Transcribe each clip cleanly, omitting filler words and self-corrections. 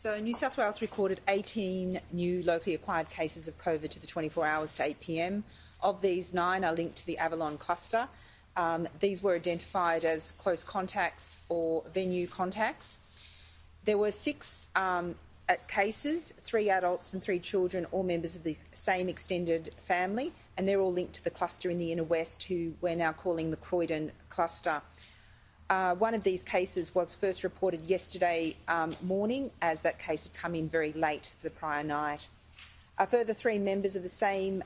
So New South Wales recorded 18 new locally acquired cases of COVID to the 24 hours to 8 p.m. Of these, 9 are linked to the Avalon cluster. These were identified as close contacts or venue contacts. There were 6 cases, 3 adults and 3 children, all members of the same extended family, and they're all linked to the cluster in the inner west, who we're now calling the Croydon cluster. One of these cases was first reported yesterday morning, as that case had come in very late the prior night. A further 3 members of the same,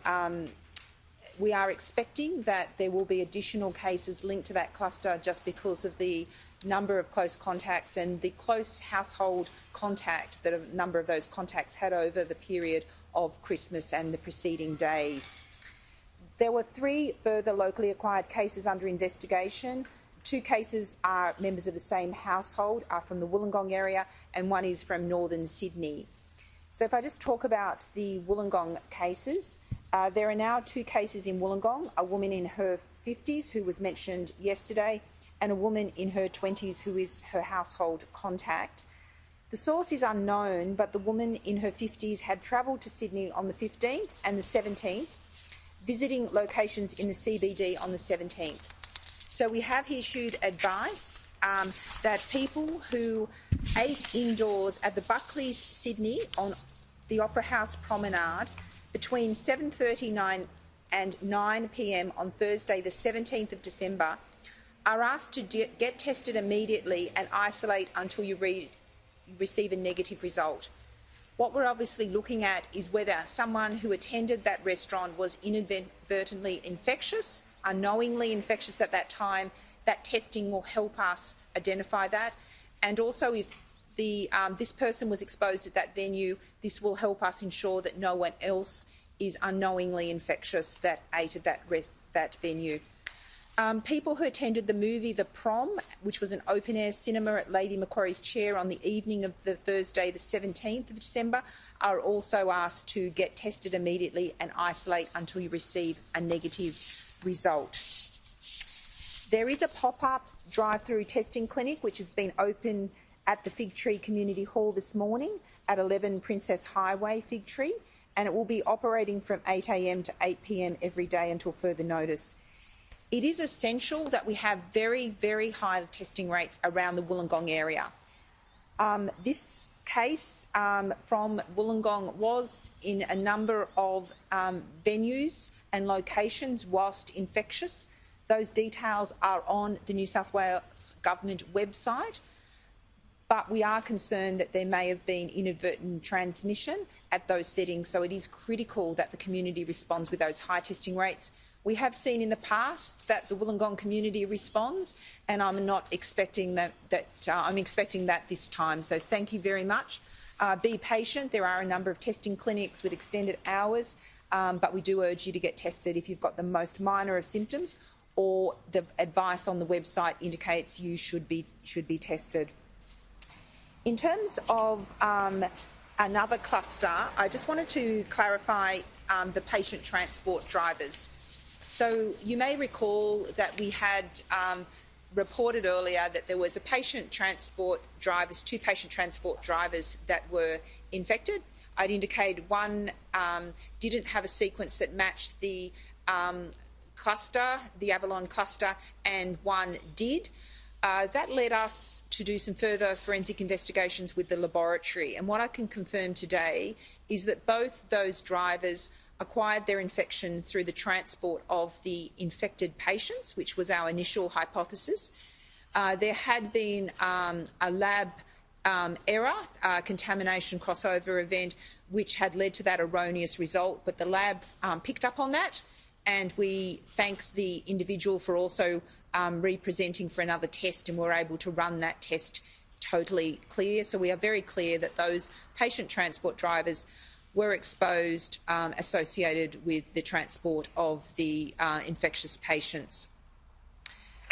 we are expecting that there will be additional cases linked to that cluster just because of the number of close contacts and the close household contact that a number of those contacts had over the period of Christmas and the preceding days. There were 3 further locally acquired cases under investigation. 2 cases are members of the same household, are from the Wollongong area, and 1 is from northern Sydney. So if I just talk about the Wollongong cases, there are now 2 cases in Wollongong, a woman in her 50s who was mentioned yesterday, and a woman in her 20s who is her household contact. The source is unknown, but the woman in her 50s had travelled to Sydney on the 15th and the 17th, visiting locations in the CBD on the 17th. So we have issued advice that people who ate indoors at the Buckley's Sydney on the Opera House Promenade between 7:39 and 9 p.m. on Thursday the 17th of December are asked to get tested immediately and isolate until you receive a negative result. What we're obviously looking at is whether someone who attended that restaurant was inadvertently infectious, unknowingly infectious at that time. That testing will help us identify that. And also if this person was exposed at that venue, this will help us ensure that no one else is unknowingly infectious that ate at that venue. People who attended the movie The Prom, which was an open-air cinema at Lady Macquarie's Chair on the evening of the Thursday the 17th of December, are also asked to get tested immediately and isolate until you receive a negative result. There is a pop-up drive-through testing clinic which has been open at the Fig Tree Community Hall this morning at 11 Princess Highway, Fig Tree, and it will be operating from 8 a.m. to 8 p.m. every day until further notice. It is essential that we have very, very high testing rates around the Wollongong area. This case from Wollongong was in a number of venues and locations whilst infectious. Those details are on the New South Wales Government website, but we are concerned that there may have been inadvertent transmission at those settings, so it is critical that the community responds with those high testing rates. We have seen in the past that the Wollongong community responds, and I'm not expecting that. I'm expecting that this time. So thank you very much. Be patient. There are a number of testing clinics with extended hours, but we do urge you to get tested if you've got the most minor of symptoms, or the advice on the website indicates you should be tested. In terms of another cluster, I just wanted to clarify the patient transport drivers. So you may recall that we had reported earlier that there was 2 patient transport drivers that were infected. I'd indicated 1 didn't have a sequence that matched the cluster, the Avalon cluster, and 1 did. That led us to do some further forensic investigations with the laboratory. And what I can confirm today is that both those drivers acquired their infection through the transport of the infected patients, which was our initial hypothesis. There had been a lab error, contamination crossover event, which had led to that erroneous result, but the lab picked up on that, and we thank the individual for also representing for another test, and were able to run that test totally clear. So we are very clear that those patient transport drivers were exposed associated with the transport of the infectious patients.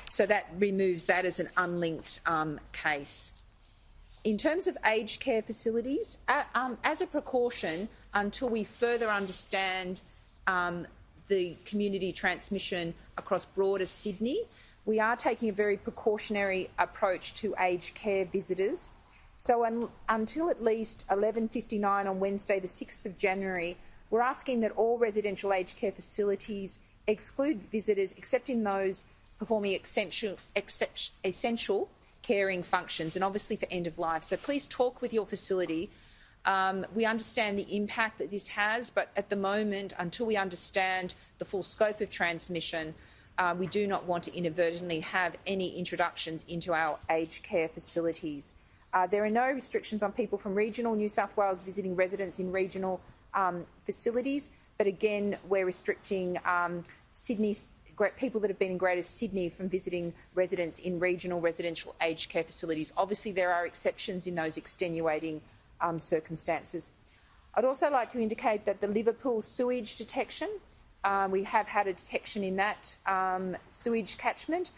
So that removes that as an unlinked case. In terms of aged care facilities, as a precaution, until we further understand the community transmission across broader Sydney, we are taking a very precautionary approach to aged care visitors. So until at least 11:59 on Wednesday, the 6th of January, we're asking that all residential aged care facilities exclude visitors except in those performing essential caring functions, and obviously for end of life. So please talk with your facility. We understand the impact that this has, but at the moment, until we understand the full scope of transmission, we do not want to inadvertently have any introductions into our aged care facilities. There are no restrictions on people from regional New South Wales visiting residents in regional facilities, but again, we're restricting people that have been in Greater Sydney from visiting residents in regional residential aged care facilities. Obviously, there are exceptions in those extenuating circumstances. I'd also like to indicate that the Liverpool sewage detection, we have had a detection in that sewage catchment.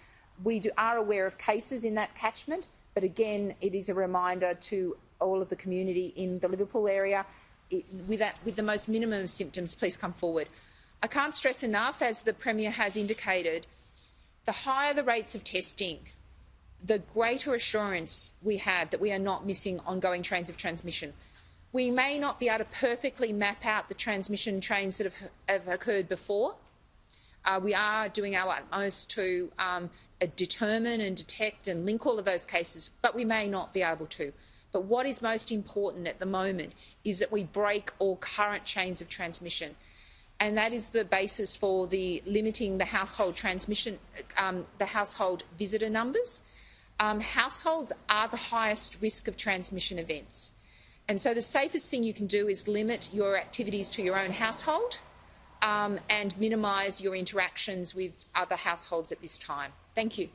We are aware of cases in that catchment, but again, it is a reminder to all of the community in the Liverpool area, with the most minimum symptoms, please come forward. I can't stress enough, as the Premier has indicated, the higher the rates of testing, the greater assurance we have that we are not missing ongoing trains of transmission. We may not be able to perfectly map out the transmission trains that have occurred before. We are doing our utmost to determine and detect and link all of those cases, but we may not be able to. But what is most important at the moment is that we break all current chains of transmission. And that is the basis for limiting the household transmission, the household visitor numbers. Households are the highest risk of transmission events. And so the safest thing you can do is limit your activities to your own household and minimise your interactions with other households at this time. Thank you.